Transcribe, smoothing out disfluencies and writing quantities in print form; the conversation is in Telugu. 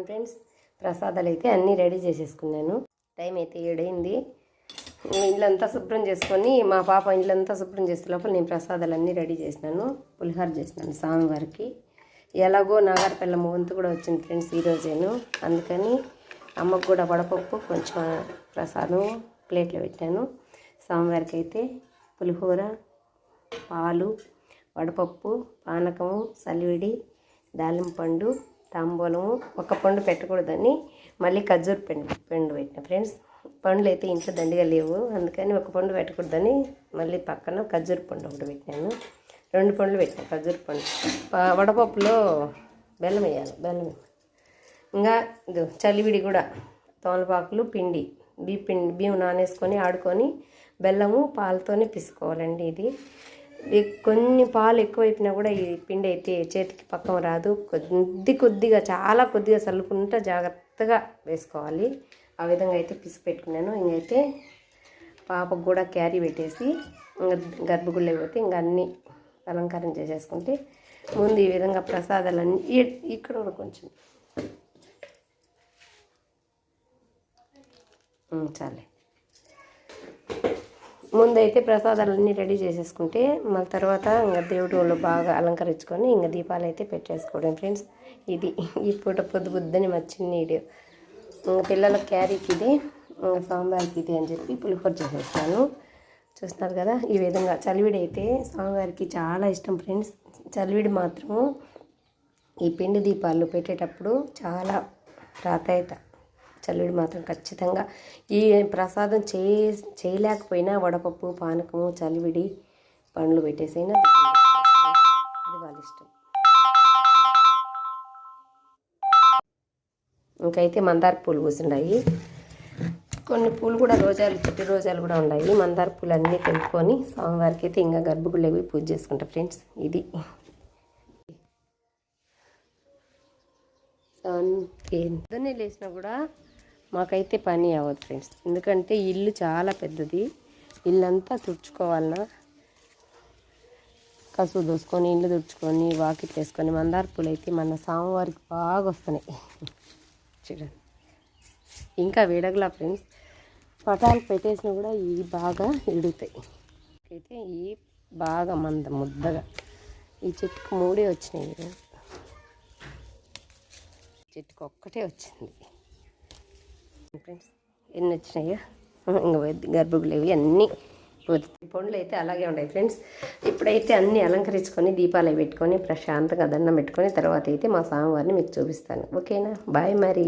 ఫ్రెండ్స్, ప్రసాదాలు అయితే అన్నీ రెడీ చేసేసుకున్నాను. టైం అయితే 7 అయింది. ఇల్లంతా శుభ్రం చేసుకొని మా పాప ఇల్లంతా శుభ్రం చేసే లోపల నేను ప్రసాదాలు అన్నీ రెడీ చేసినాను. పులిహోర చేసినాను స్వామివారికి. ఎలాగో నాగరపల్లె వంతు కూడా వచ్చింది ఫ్రెండ్స్ ఈరోజేను. అందుకని అమ్మకు కూడా వడపప్పు కొంచెం ప్రసాదం ప్లేట్లో పెట్టాను. స్వామివారికి అయితే పులిహోర, పాలు, వడపప్పు, పానకము, సలివిడి, దాలింప పండు, తాంబూలము. ఒక పండు పెట్టకూడదని మళ్ళీ ఖర్జూర పండు పెట్టిన ఫ్రెండ్స్. పండ్లు అయితే ఇంట్లో దండిగా లేవు, అందుకని ఒక పండు పెట్టకూడదని మళ్ళీ పక్కన ఖర్జూర పండు ఒకటి పెట్టినాను. 2 పండ్లు పెట్టిన ఖర్జూర పండు. వడపప్పులో బెల్లం వేయాలి. బెల్లం ఇంకా ఇది చలివిడి కూడా తోలపాకులు, పిండి బియ్యం నానేసుకొని ఆడుకొని బెల్లము పాలతోనే పిసుకోవాలండి. ఇది కొన్ని పాలు ఎక్కువైపోయినా కూడా ఈ పిండి అయితే చేతికి పక్కన రాదు. కొద్దిగా చాలా కొద్దిగా చల్లుకుంటూ జాగ్రత్తగా వేసుకోవాలి. ఆ విధంగా అయితే పిసి పెట్టుకున్నాను. ఇంకైతే పాపకు కూడా క్యారీ పెట్టేసి ఇంకా గర్భగుడిలోకి పోతే ఇంకా అన్నీ అలంకారం చేసేసుకుంటే ముందు ఈ విధంగా ప్రసాదాలన్నీ ఇక్కడ కూడా కొంచెం చాలే. ముందైతే ప్రసాదాలన్నీ రెడీ చేసేసుకుంటే మళ్ళీ తర్వాత ఇంకా దేవుడి వాళ్ళు బాగా అలంకరించుకొని ఇంకా దీపాలు అయితే పెట్టేసుకోవడం ఫ్రెండ్స్. ఇది ఈ పూట పొద్దుని వచ్చిన వీడియో. ఇంకా పిల్లల క్యారీకి ఇది, స్వామివారికి ఇది అని చెప్పి పులిహోర చేసేస్తాను. చూస్తున్నారు కదా ఈ విధంగా. చలివిడి అయితే స్వామివారికి చాలా ఇష్టం ఫ్రెండ్స్. చలివిడి మాత్రము ఈ పిండి దీపాలు పెట్టేటప్పుడు చాలా ప్రాధాన్యత. చలివిడి మాత్రం ఖచ్చితంగా ఈ ప్రసాదం చేయలేకపోయినా వడపప్పు, పానకము, చలివిడి పండ్లు పెట్టేసైనా అది వాళ్ళ ఇష్టం. ఇంకైతే మందార పూలు పూసున్నాయి. కొన్ని పూలు కూడా రోజాలు, చెట్టు రోజాలు కూడా ఉన్నాయి. మందార పూలు అన్నీ తెంపుకొని స్వామివారికి అయితే ఇంకా గర్భగుడిలోకి పూజ చేసుకుంటా ఫ్రెండ్స్. ఇది పొద్దున్నే లేచినా కూడా మాకైతే పని అవ్వదు ఫ్రెండ్స్. ఎందుకంటే ఇల్లు చాలా పెద్దది. ఇల్లంతా తుడుచుకోవాలన్నా కసువు దూసుకొని ఇల్లు తుడుచుకొని వాకిట్లు వేసుకొని మందార పూలు అయితే మన స్వామివారికి బాగా వస్తున్నాయి చూడండి. ఇంకా వేడగలా ఫ్రెండ్స్. పటాలు పెట్టేసినా కూడా ఇవి బాగా ఎడుగుతాయి. అయితే ఇవి బాగా ముద్దగా ఈ చెట్టుకు 3 వచ్చినాయి. చెట్టుకు ఒక్కటే వచ్చింది ఫ్రెండ్స్. ఎన్ని వచ్చినాయో ఇంకా గర్భగుడివి అన్నీ పండ్లు అయితే అలాగే ఉన్నాయి ఫ్రెండ్స్. ఇప్పుడైతే అన్నీ అలంకరించుకొని దీపాలు పెట్టుకొని ప్రశాంతంగా దండం పెట్టుకొని తర్వాత అయితే మా స్వామివారిని మీకు చూపిస్తాను. ఓకేనా? బాయ్ మరి.